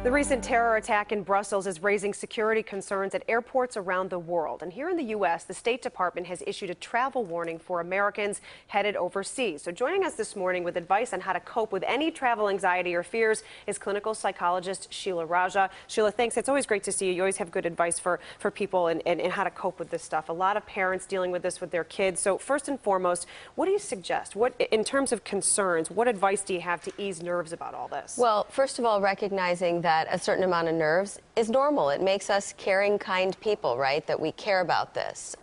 The recent terror attack in Brussels is raising security concerns at airports around the world. And here in the U.S., the State Department has issued a travel warning for Americans headed overseas. So joining us this morning with advice on how to cope with any travel anxiety or fears is clinical psychologist Sheela Raja. Sheela, thanks. It's always great to see you. You always have good advice for people and how to cope with this stuff. A lot of parents dealing with this with their kids. So first and foremost, what do you suggest? What, in terms of concerns, what advice do you have to ease nerves about all this? Well, first of all, recognizing that a certain amount of nerves is normal. It makes us caring, kind people, right? That we care about this.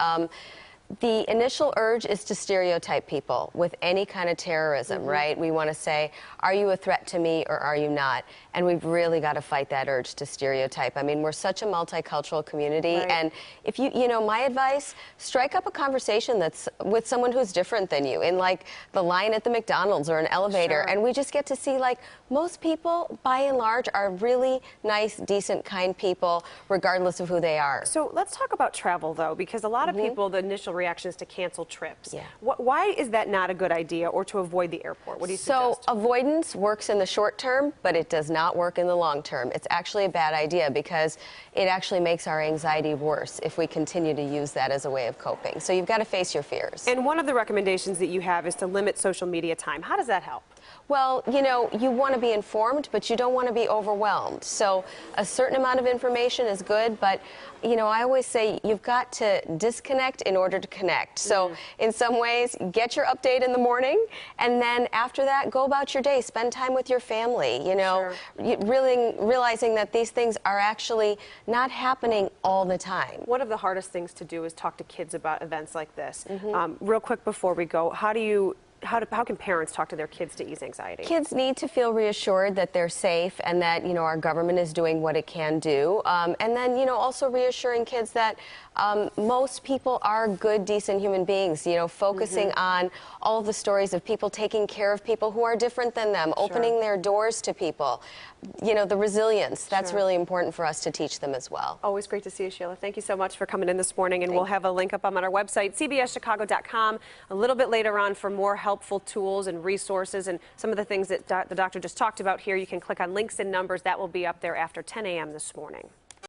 The initial urge is to stereotype people with any kind of terrorism, right? We want to say, are you a threat to me or are you not? And we've really got to fight that urge to stereotype. I mean, we're such a multicultural community. Right. And if you know, my advice, strike up a conversation that's with someone who's different than you in like the line at the McDonald's or an elevator. Sure. And we just get to see like most people, by and large, are really nice, decent, kind people, regardless of who they are. So let's talk about travel, though, because a lot of people, the initial reaction is to cancel trips. Yeah. Why is that not a good idea, or to avoid the airport? What do you suggest? So avoidance works in the short term, but it does not work in the long term. It's actually a bad idea because it actually makes our anxiety worse if we continue to use that as a way of coping. So you've got to face your fears. And one of the recommendations that you have is to limit social media time. How does that help? Well, you know, you want to be informed, but you don't want to be overwhelmed. So a certain amount of information is good, but, you know, I always say you've got to disconnect in order to connect. So in some ways, get your update in the morning, and then after that, go about your day. Spend time with your family, you know, really realizing that these things are actually not happening all the time. One of the hardest things to do is talk to kids about events like this. Real quick before we go, how can parents talk to their kids to ease anxiety? Kids need to feel reassured that they're safe and that, you know, our government is doing what it can do. And then, you know, also reassuring kids that most people are good, decent human beings, you know, focusing on all of the stories of people taking care of people who are different than them, opening their doors to people. You know, the resilience, that's really important for us to teach them as well. Always great to see you, Sheela. Thank you so much for coming in this morning, and we'll have a link up on our website, cbschicago.com, a little bit later on for more helpful tools and resources and some of the things that the doctor just talked about here. You can click on links and numbers. That will be up there after 10 a.m. this morning.